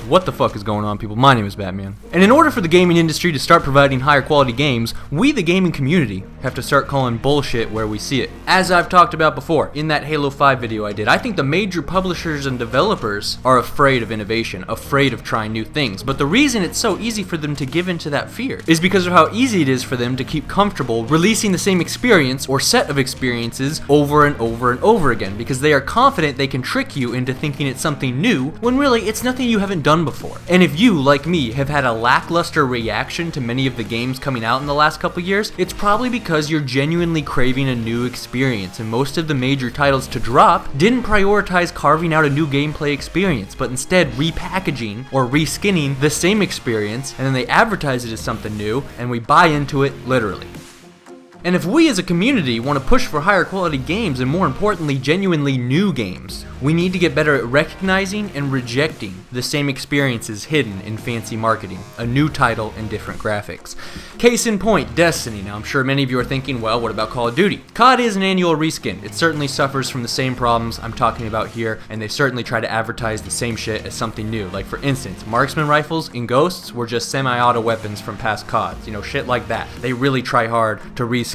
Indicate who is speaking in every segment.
Speaker 1: What the fuck is going on, people? My name is Batman. And in order for the gaming industry to start providing higher quality games, we, the gaming community, have to start calling bullshit where we see it. As I've talked about before, in that Halo 5 video I did, I think the major publishers and developers are afraid of innovation, afraid of trying new things. But the reason it's so easy for them to give into that fear is because of how easy it is for them to keep comfortable releasing the same experience or set of experiences over and over and over again, because they are confident they can trick you into thinking it's something new when really it's nothing you haven't done before. And if you, like me, have had a lackluster reaction to many of the games coming out in the last couple years, it's probably because you're genuinely craving a new experience, and most of the major titles to drop didn't prioritize carving out a new gameplay experience, but instead repackaging or reskinning the same experience, and then they advertise it as something new, and we buy into it literally. And if we as a community want to push for higher quality games, and more importantly, genuinely new games, we need to get better at recognizing and rejecting the same experiences hidden in fancy marketing, a new title and different graphics. Case in point, Destiny. Now I'm sure many of you are thinking, well, what about Call of Duty? COD is an annual reskin. It certainly suffers from the same problems I'm talking about here, and they certainly try to advertise the same shit as something new. Like for instance, marksman rifles in Ghosts were just semi-auto weapons from past CODs, you know, shit like that. They really try hard to reskin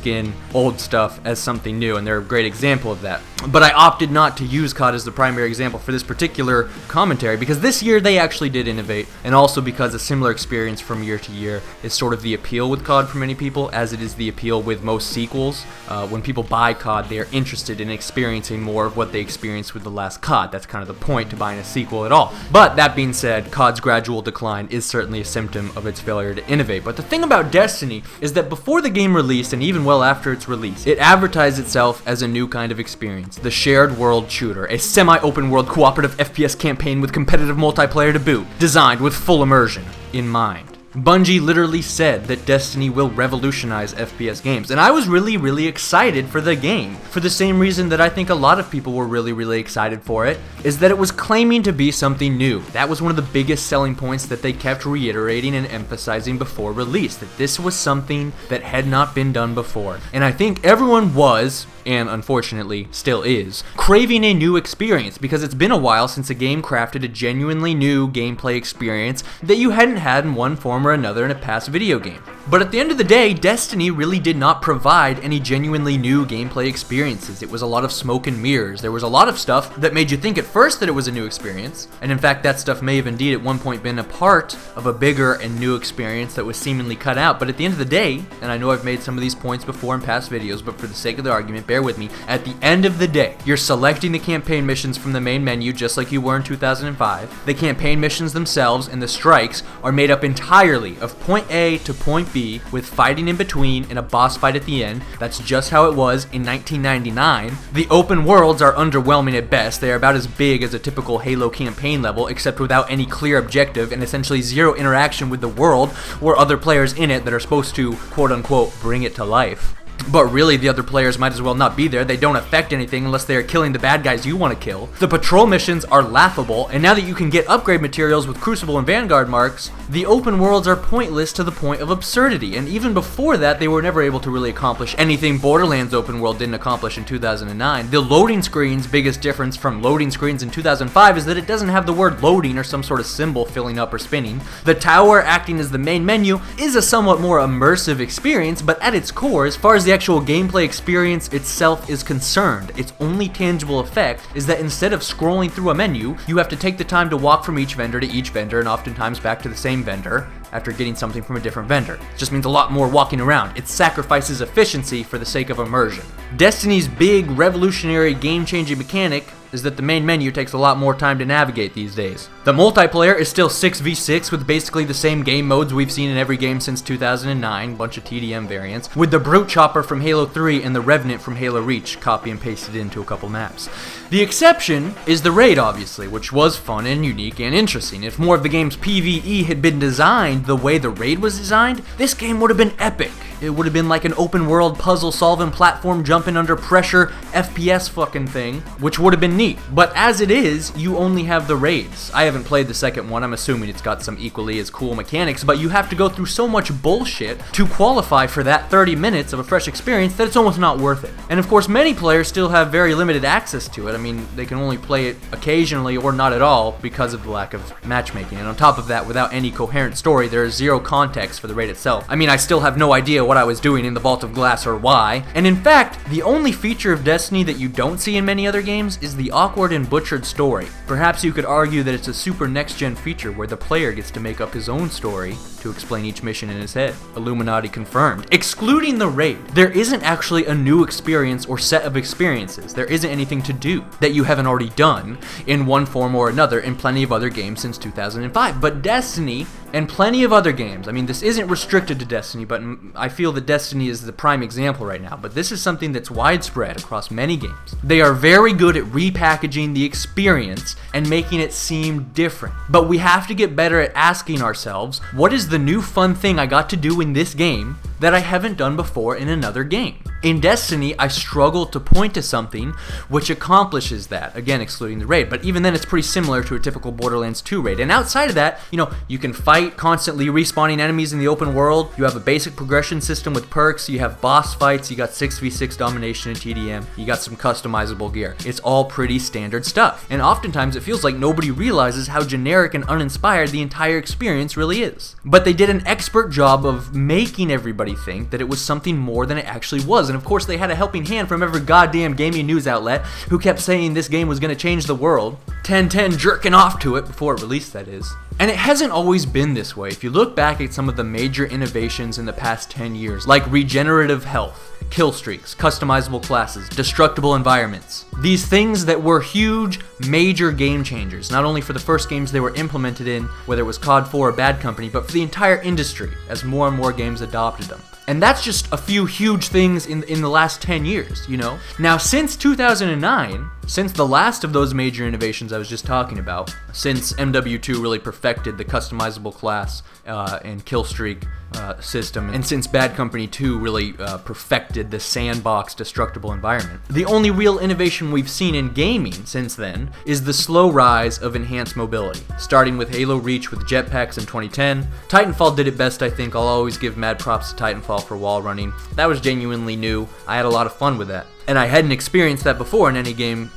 Speaker 1: old stuff as something new, and they're a great example of that. But I opted not to use COD as the primary example for this particular commentary, because this year they actually did innovate, and also because a similar experience from year to year is sort of the appeal with COD for many people, as it is the appeal with most sequels. When people buy COD, they are interested in experiencing more of what they experienced with the last COD. That's kind of the point to buying a sequel at all. But that being said, COD's gradual decline is certainly a symptom of its failure to innovate. But the thing about Destiny is that before the game released, and even well after its release, it advertised itself as a new kind of experience, the shared world shooter, a semi-open world cooperative FPS campaign with competitive multiplayer to boot, designed with full immersion in mind. Bungie literally said that Destiny will revolutionize FPS games, and I was really excited for the game, for the same reason that I think a lot of people were really excited for it, is that it was claiming to be something new. That was one of the biggest selling points that they kept reiterating and emphasizing before release, that this was something that had not been done before. And I think everyone was, and unfortunately still is, craving a new experience, because it's been a while since a game crafted a genuinely new gameplay experience that you hadn't had in one form or another in a past video game. But at the end of the day, Destiny really did not provide any genuinely new gameplay experiences. It was a lot of smoke and mirrors. There was a lot of stuff that made you think at first that it was a new experience, and in fact that stuff may have indeed at one point been a part of a bigger and new experience that was seemingly cut out. But at the end of the day, and I know I've made some of these points before in past videos, but for the sake of the argument, bear with me, at the end of the day, you're selecting the campaign missions from the main menu just like you were in 2005. The campaign missions themselves and the strikes are made up entirely of point A to point B, with fighting in between and a boss fight at the end. That's just how it was in 1999. The open worlds are underwhelming at best. They are about as big as a typical Halo campaign level, except without any clear objective and essentially zero interaction with the world or other players in it that are supposed to quote-unquote bring it to life. But really, the other players might as well not be there. They don't affect anything unless they are killing the bad guys you want to kill. The patrol missions are laughable, and now that you can get upgrade materials with Crucible and Vanguard marks, the open worlds are pointless to the point of absurdity. And even before that, they were never able to really accomplish anything Borderlands open world didn't accomplish in 2009. The loading screen's biggest difference from loading screens in 2005 is that it doesn't have the word loading or some sort of symbol filling up or spinning. The tower acting as the main menu is a somewhat more immersive experience, but at its core, as far as the actual gameplay experience itself is concerned, its only tangible effect is that instead of scrolling through a menu, you have to take the time to walk from each vendor to each vendor, and oftentimes back to the same vendor after getting something from a different vendor. It just means a lot more walking around. It sacrifices efficiency for the sake of immersion. Destiny's big revolutionary game-changing mechanic is that the main menu takes a lot more time to navigate these days. The multiplayer is still 6v6 with basically the same game modes we've seen in every game since 2009, bunch of TDM variants, with the Brute Chopper from Halo 3 and the Revenant from Halo Reach copy and pasted into a couple maps. The exception is the raid, obviously, which was fun and unique and interesting. If more of the game's PvE had been designed the way the raid was designed, this game would have been epic. It would have been like an open world puzzle solving platform jumping under pressure FPS fucking thing, which would have been neat. But as it is, you only have the raids. I haven't played the second one. I'm assuming it's got some equally as cool mechanics, but you have to go through so much bullshit to qualify for that 30 minutes of a fresh experience that it's almost not worth it. And of course, many players still have very limited access to it. I mean, they can only play it occasionally or not at all because of the lack of matchmaking. And on top of that, without any coherent story, there is zero context for the raid itself. I mean, I still have no idea what I was doing in the Vault of Glass or why. And in fact, the only feature of Destiny that you don't see in many other games is the awkward and butchered story. Perhaps you could argue that it's a super next-gen feature where the player gets to make up his own story to explain each mission in his head. Illuminati confirmed. Excluding the raid, there isn't actually a new experience or set of experiences. There isn't anything to do that you haven't already done in one form or another in plenty of other games since 2005. But Destiny and plenty of other games, I mean, this isn't restricted to Destiny, but I feel that Destiny is the prime example right now, but this is something that's widespread across many games. They are very good at repackaging the experience and making it seem different. But we have to get better at asking ourselves, what is the new fun thing I got to do in this game that I haven't done before in another game? In Destiny, I struggle to point to something which accomplishes that, again, excluding the raid, but even then it's pretty similar to a typical Borderlands 2 raid. And outside of that, you know, you can fight constantly respawning enemies in the open world, you have a basic progression system with perks, you have boss fights, you got 6v6 domination and TDM, you got some customizable gear. It's all pretty standard stuff. And oftentimes it feels like nobody realizes how generic and uninspired the entire experience really is. But they did an expert job of making everybody think that it was something more than it actually was. And of course, they had a helping hand from every goddamn gaming news outlet who kept saying this game was going to change the world. 1010 jerking off to it before it released, that is. And it hasn't always been this way. If you look back at some of the major innovations in the past 10 years, like regenerative health, kill streaks, customizable classes, destructible environments. These things that were huge, major game changers, not only for the first games they were implemented in, whether it was COD 4 or Bad Company, but for the entire industry as more and more games adopted them. And that's just a few huge things in the last 10 years, you know? Now, since 2009, since the last of those major innovations I was just talking about, since MW2 really perfected the customizable class and kill streak system, and since Bad Company 2 really perfected the sandbox destructible environment, the only real innovation we've seen in gaming since then is the slow rise of enhanced mobility, starting with Halo Reach with jetpacks in 2010. Titanfall did it best, I think. I'll always give mad props to Titanfall for wall running. That was genuinely new. I had a lot of fun with that. And I hadn't experienced that before in any game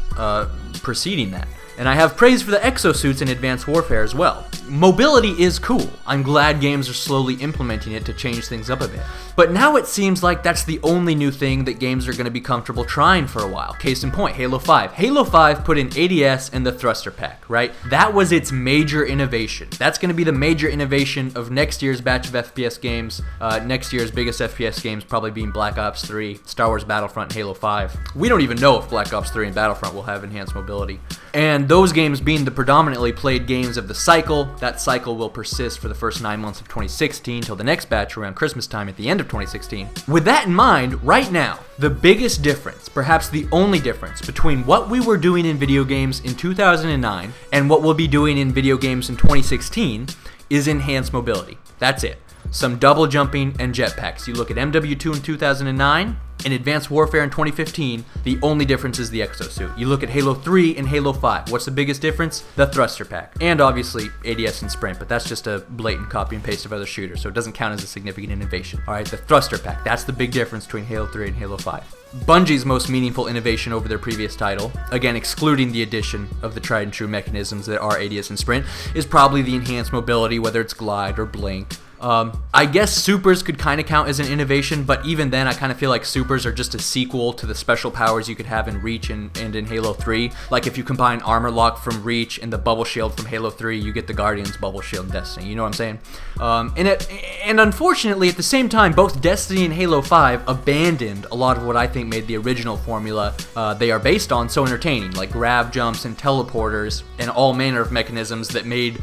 Speaker 1: preceding that. And I have praise for the exosuits in Advanced Warfare as well. Mobility is cool. I'm glad games are slowly implementing it to change things up a bit. But now it seems like that's the only new thing that games are going to be comfortable trying for a while. Case in point, Halo 5. Halo 5 put in ADS and the thruster pack, right? That was its major innovation. That's going to be the major innovation of next year's batch of FPS games. Next year's biggest FPS games probably being Black Ops 3, Star Wars Battlefront, and Halo 5. We don't even know if Black Ops 3 and Battlefront will have enhanced mobility. And those games being the predominantly played games of the cycle, that cycle will persist for the first 9 months of 2016 till the next batch around Christmas time at the end of 2016. With that in mind, right now, the biggest difference, perhaps the only difference, between what we were doing in video games in 2009 and what we'll be doing in video games in 2016 is enhanced mobility. That's it. Some double jumping and jetpacks. You look at MW2 in 2009, in Advanced Warfare in 2015, the only difference is the exosuit. You look at Halo 3 and Halo 5. What's the biggest difference? The thruster pack. And obviously ADS and sprint, but that's just a blatant copy and paste of other shooters, so it doesn't count as a significant innovation. Alright, the thruster pack. That's the big difference between Halo 3 and Halo 5. Bungie's most meaningful innovation over their previous title, again excluding the addition of the tried and true mechanisms that are ADS and sprint, is probably the enhanced mobility, whether it's glide or blink. I guess supers could kind of count as an innovation, but even then I kind of feel like supers are just a sequel to the special powers you could have in Reach and in Halo 3. Like if you combine Armor Lock from Reach and the Bubble Shield from Halo 3, you get the Guardian's Bubble Shield in Destiny, you know what I'm saying? And unfortunately, at the same time, both Destiny and Halo 5 abandoned a lot of what I think made the original formula they are based on so entertaining, like grav jumps and teleporters and all manner of mechanisms that made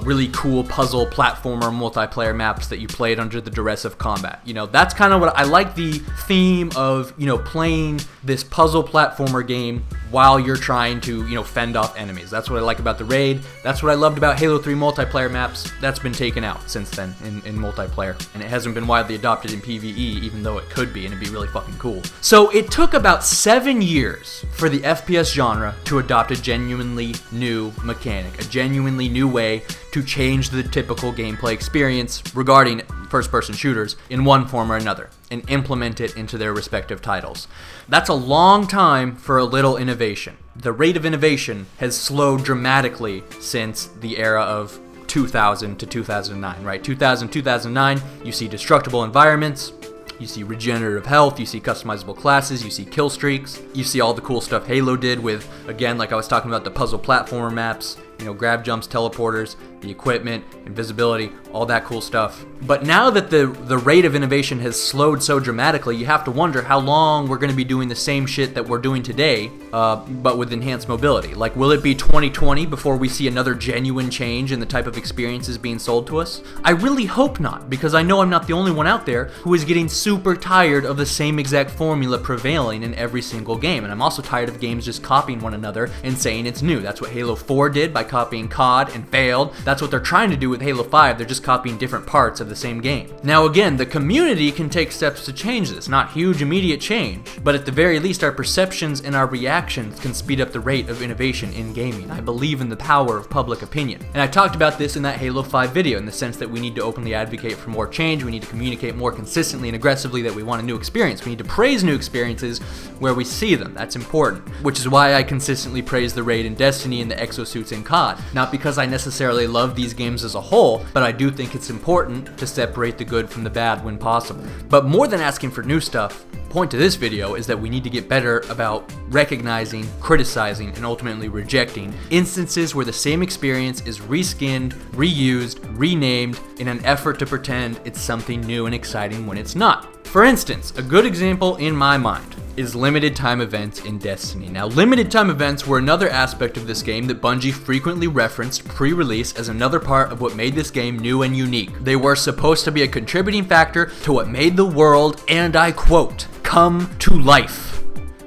Speaker 1: really cool puzzle, platformer, multiplayer maps that you played under the duress of combat. You know, that's kind of what I like, the theme of, you know, playing this puzzle platformer game while you're trying to, fend off enemies. That's what I like about the raid. That's what I loved about Halo 3 multiplayer maps. That's been taken out since then in multiplayer, and it hasn't been widely adopted in PvE, even though it could be, and it'd be really fucking cool. So it took about 7 years for the FPS genre to adopt a genuinely new mechanic, a genuinely new way to change the typical gameplay experience regarding first-person shooters in one form or another, and implement it into their respective titles. That's a long time for a little innovation. The rate of innovation has slowed dramatically since the era of 2000 to 2009, right? 2000, 2009, you see destructible environments, you see regenerative health, you see customizable classes, you see kill streaks, you see all the cool stuff Halo did with, again, like I was talking about, the puzzle platformer maps, grab jumps, teleporters, the equipment, invisibility, all that cool stuff. But now that the rate of innovation has slowed so dramatically, you have to wonder how long we're going to be doing the same shit that we're doing today, but with enhanced mobility. Like, will it be 2020 before we see another genuine change in the type of experiences being sold to us? I really hope not, because I know I'm not the only one out there who is getting super tired of the same exact formula prevailing in every single game. And I'm also tired of games just copying one another and saying it's new. That's what Halo 4 did by copying COD and failed. That's what they're trying to do with Halo 5. They're just copying different parts of the same game. Now again, the community can take steps to change this. Not huge immediate change, but at the very least our perceptions and our reactions can speed up the rate of innovation in gaming. I believe in the power of public opinion. And I talked about this in that Halo 5 video, in the sense that we need to openly advocate for more change. We need to communicate more consistently and aggressively that we want a new experience. We need to praise new experiences where we see them. That's important. Which is why I consistently praise the raid in Destiny and the exosuits in COD. Not because I necessarily love these games as a whole, but I do think it's important to separate the good from the bad when possible. But more than asking for new stuff, the point to this video is that we need to get better about recognizing, criticizing, and ultimately rejecting instances where the same experience is reskinned, reused, renamed in an effort to pretend it's something new and exciting when it's not. For instance, a good example in my mind is limited time events in Destiny. Now, limited time events were another aspect of this game that Bungie frequently referenced pre-release as another part of what made this game new and unique. They were supposed to be a contributing factor to what made the world, and I quote, come to life.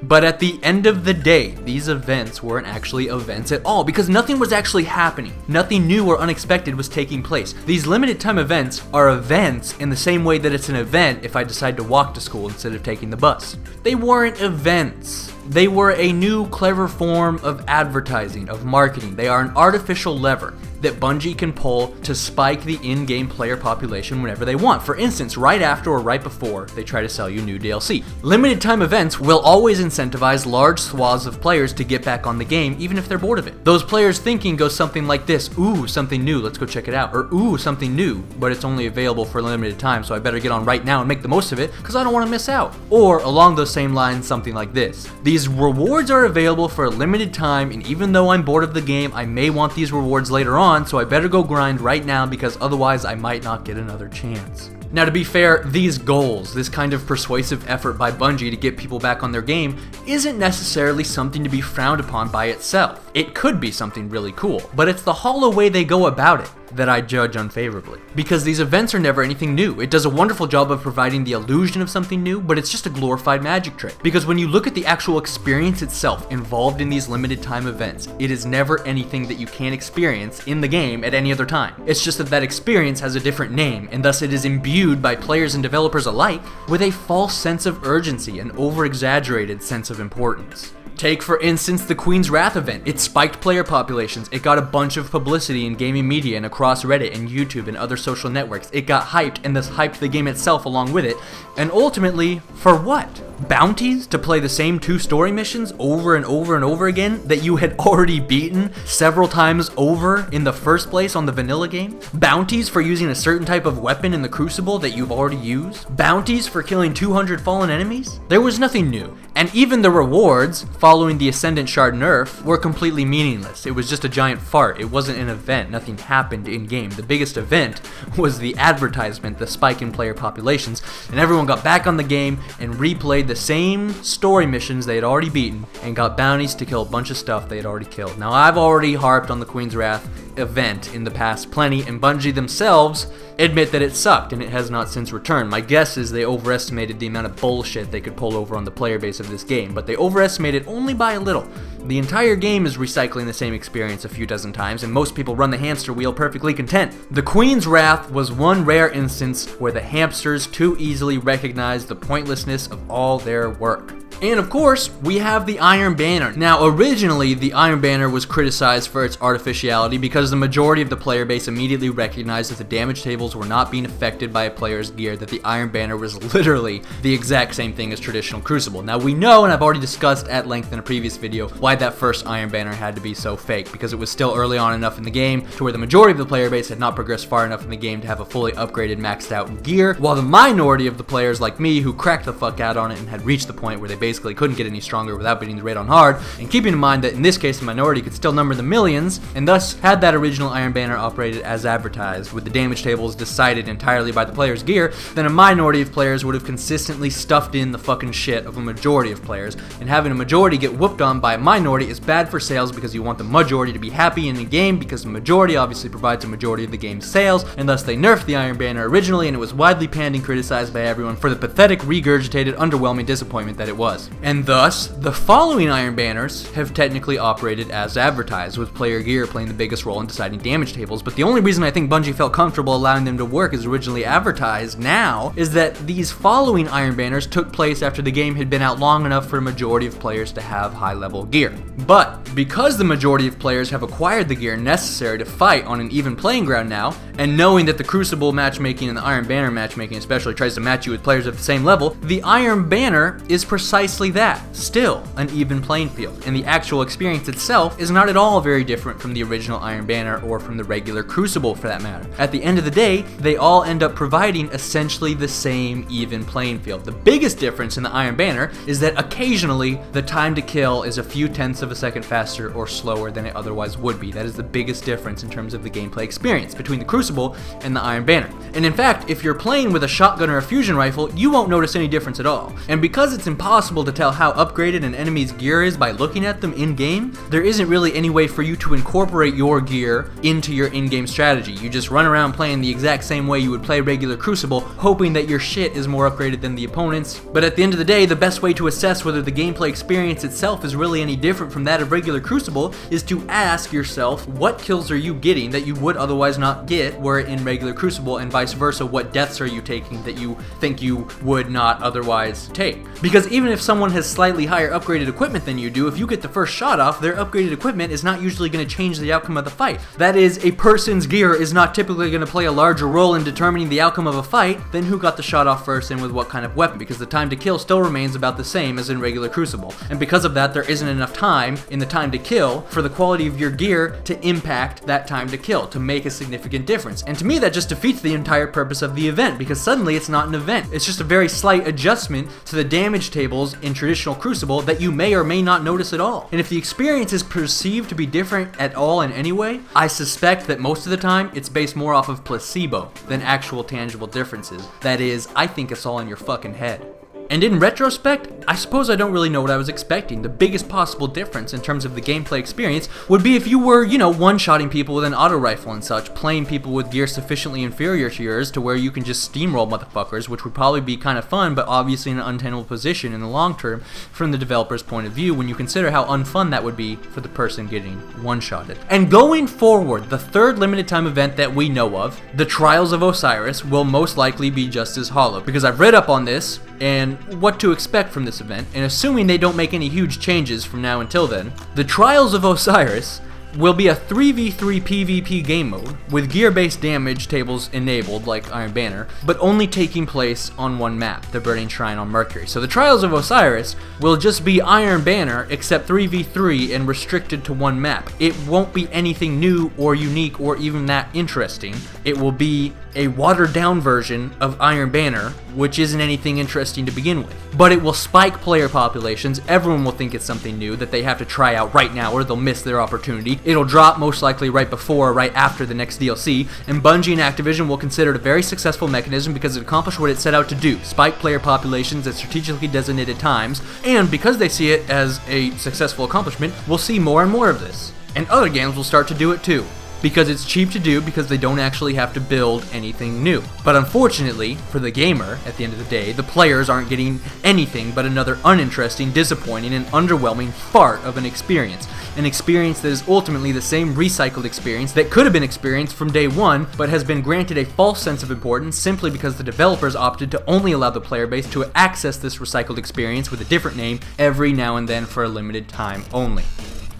Speaker 1: But at the end of the day, these events weren't actually events at all, because nothing was actually happening. Nothing new or unexpected was taking place. These limited time events are events in the same way that it's an event if I decide to walk to school instead of taking the bus. They weren't events. They were a new, clever form of advertising, of marketing. They are an artificial lever that Bungie can pull to spike the in-game player population whenever they want. For instance, right after or right before they try to sell you new DLC. Limited time events will always incentivize large swaths of players to get back on the game, even if they're bored of it. Those players' thinking goes something like this: ooh, something new, let's go check it out. Or ooh, something new, but it's only available for a limited time, so I better get on right now and make the most of it, because I don't want to miss out. Or along those same lines, something like this: these rewards are available for a limited time, and even though I'm bored of the game, I may want these rewards later on, so I better go grind right now, because otherwise I might not get another chance. Now, to be fair, these goals, this kind of persuasive effort by Bungie to get people back on their game, isn't necessarily something to be frowned upon by itself. It could be something really cool, but it's the hollow way they go about it that I judge unfavorably. Because these events are never anything new. It does a wonderful job of providing the illusion of something new, but it's just a glorified magic trick. Because when you look at the actual experience itself involved in these limited time events, it is never anything that you can't experience in the game at any other time. It's just that that experience has a different name, and thus it is imbued by players and developers alike with a false sense of urgency, an over-exaggerated sense of importance. Take, for instance, the Queen's Wrath event. It spiked player populations. It got a bunch of publicity in gaming media and across Reddit and YouTube and other social networks. It got hyped, and thus hyped the game itself along with it. And ultimately, for what? Bounties to play the same 2 story missions over and over and over again that you had already beaten several times over in the first place on the vanilla game? Bounties for using a certain type of weapon in the crucible that you've already used? Bounties for killing 200 fallen enemies? There was nothing new. And even the rewards following the Ascendant Shard nerf were completely meaningless. It was just a giant fart. It wasn't an event. Nothing happened in game. The biggest event was the advertisement, the spike in player populations, and everyone got back on the game and replayed the same story missions they had already beaten and got bounties to kill a bunch of stuff they had already killed. Now, I've already harped on the Queen's Wrath event in the past plenty, and Bungie themselves admit that it sucked and it has not since returned. My guess is they overestimated the amount of bullshit they could pull over on the player base of this game, but they overestimated only by a little. The entire game is recycling the same experience a few dozen times, and most people run the hamster wheel perfectly content. The Queen's Wrath was one rare instance where the hamsters too easily recognized the pointlessness of all their work. And of course, we have the Iron Banner. Now, originally, the Iron Banner was criticized for its artificiality because the majority of the player base immediately recognized that the damage tables were not being affected by a player's gear, that the Iron Banner was literally the exact same thing as traditional Crucible. Now, we know, and I've already discussed at length in a previous video, why that first Iron Banner had to be so fake, because it was still early on enough in the game to where the majority of the player base had not progressed far enough in the game to have a fully upgraded, maxed out gear, while the minority of the players like me who cracked the fuck out on it and had reached the point where they basically couldn't get any stronger without beating the raid on hard, and keeping in mind that in this case the minority could still number the millions, and thus had that original Iron Banner operated as advertised, with the damage tables decided entirely by the player's gear, then a minority of players would have consistently stuffed in the fucking shit of a majority of players, and having a majority get whooped on by a minority is bad for sales because you want the majority to be happy in the game, because the majority obviously provides a majority of the game's sales, and thus they nerfed the Iron Banner originally, and it was widely panned and criticized by everyone for the pathetic, regurgitated, underwhelming disappointment that it was. And thus, the following Iron Banners have technically operated as advertised, with player gear playing the biggest role in deciding damage tables, but the only reason I think Bungie felt comfortable allowing them to work as originally advertised now is that these following Iron Banners took place after the game had been out long enough for a majority of players to have high-level gear. But because the majority of players have acquired the gear necessary to fight on an even playing ground now, and knowing that the Crucible matchmaking and the Iron Banner matchmaking especially tries to match you with players at the same level, the Iron Banner is precisely that. Still an even playing field, and the actual experience itself is not at all very different from the original Iron Banner or from the regular Crucible for that matter. At the end of the day, they all end up providing essentially the same even playing field. The biggest difference in the Iron Banner is that occasionally the time to kill is a few tenths of a second faster or slower than it otherwise would be. That is the biggest difference in terms of the gameplay experience between the Crucible and the Iron Banner. And in fact, if you're playing with a shotgun or a fusion rifle, you won't notice any difference at all. And because it's impossible to tell how upgraded an enemy's gear is by looking at them in-game, there isn't really any way for you to incorporate your gear into your in-game strategy. You just run around playing the exact same way you would play regular Crucible, hoping that your shit is more upgraded than the opponent's. But at the end of the day, the best way to assess whether the gameplay experience itself is really any different from that of regular Crucible is to ask yourself, what kills are you getting that you would otherwise not get were it in regular Crucible, and vice versa, what deaths are you taking that you think you would not otherwise take? Because even if someone has slightly higher upgraded equipment than you do, if you get the first shot off, their upgraded equipment is not usually going to change the outcome of the fight. That is, a person's gear is not typically going to play a larger role in determining the outcome of a fight than who got the shot off first and with what kind of weapon, because the time to kill still remains about the same as in regular Crucible. And because of that, there isn't enough time in the time to kill for the quality of your gear to impact that time to kill, to make a significant difference. And to me, that just defeats the entire purpose of the event, because suddenly it's not an event. It's just a very slight adjustment to the damage tables in traditional Crucible that you may or may not notice at all. And if the experience is perceived to be different at all in any way, I suspect that most of the time it's based more off of placebo than actual tangible differences. That is, I think it's all in your fucking head. And in retrospect, I suppose I don't really know what I was expecting. The biggest possible difference in terms of the gameplay experience would be if you were, one-shotting people with an auto rifle and such, playing people with gear sufficiently inferior to yours to where you can just steamroll motherfuckers, which would probably be kind of fun, but obviously in an untenable position in the long term from the developer's point of view when you consider how unfun that would be for the person getting one-shotted. And going forward, the third limited time event that we know of, the Trials of Osiris, will most likely be just as hollow, because I've read up on this and what to expect from this event, and assuming they don't make any huge changes from now until then, the Trials of Osiris will be a 3v3 PvP game mode with gear-based damage tables enabled like Iron Banner, but only taking place on one map, the Burning Shrine on Mercury. So the Trials of Osiris will just be Iron Banner except 3v3 and restricted to one map. It won't be anything new or unique or even that interesting. It will be a watered-down version of Iron Banner, which isn't anything interesting to begin with. But it will spike player populations. Everyone will think it's something new that they have to try out right now or they'll miss their opportunity. It'll drop most likely right before or right after the next DLC, and Bungie and Activision will consider it a very successful mechanism because it accomplished what it set out to do, spike player populations at strategically designated times, and because they see it as a successful accomplishment, we'll see more and more of this. And other games will start to do it too. because it's cheap to do because they don't actually have to build anything new. But unfortunately, for the gamer, at the end of the day, the players aren't getting anything but another uninteresting, disappointing, and underwhelming fart of an experience. An experience that is ultimately the same recycled experience that could have been experienced from day one, but has been granted a false sense of importance simply because the developers opted to only allow the player base to access this recycled experience with a different name every now and then for a limited time only.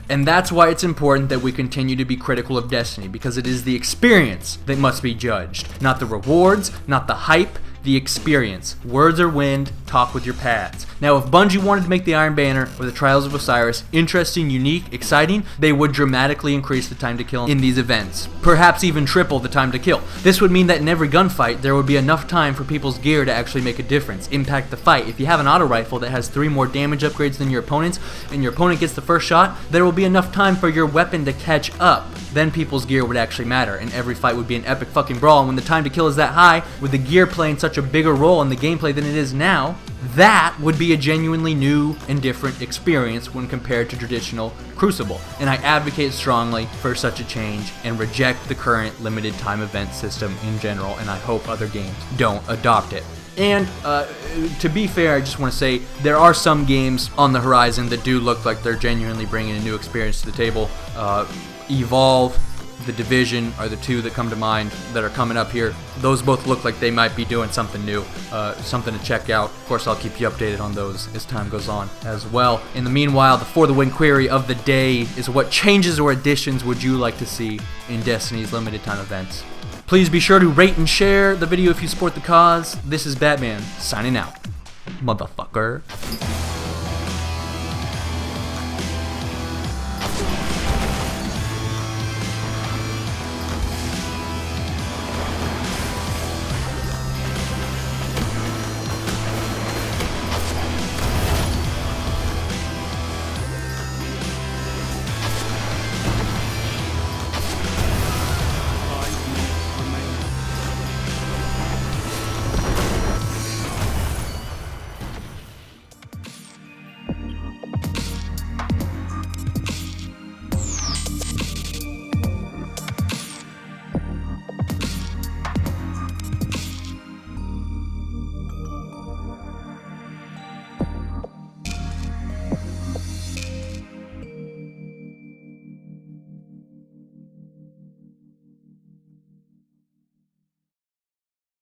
Speaker 1: And that's why it's important that we continue to be critical of Destiny, because it is the experience that must be judged, not the rewards, not the hype, the experience. Words are wind, talk with your pads. Now, if Bungie wanted to make the Iron Banner or the Trials of Osiris interesting, unique, exciting, they would dramatically increase the time to kill in these events. Perhaps even triple the time to kill. This would mean that in every gunfight, there would be enough time for people's gear to actually make a difference, impact the fight. If you have an auto rifle that has 3 more damage upgrades than your opponent's, and your opponent gets the first shot, there will be enough time for your weapon to catch up. Then people's gear would actually matter, and every fight would be an epic fucking brawl. And when the time to kill is that high, with the gear playing such a bigger role in the gameplay than it is now, that would be a genuinely new and different experience when compared to traditional Crucible. And I advocate strongly for such a change and reject the current limited time event system in general, and I hope other games don't adopt it. And to be fair, I just want to say there are some games on the horizon that do look like they're genuinely bringing a new experience to the table. Evolve, The Division are the two that come to mind that are coming up here. Those both look like they might be doing something new, something to check out. Of course, I'll keep you updated on those as time goes on as well. In the meanwhile, the For the Win query of the day is: what changes or additions would you like to see in Destiny's limited time events? Please be sure to rate and share the video if you support the cause. This is Batman, signing out. Motherfucker.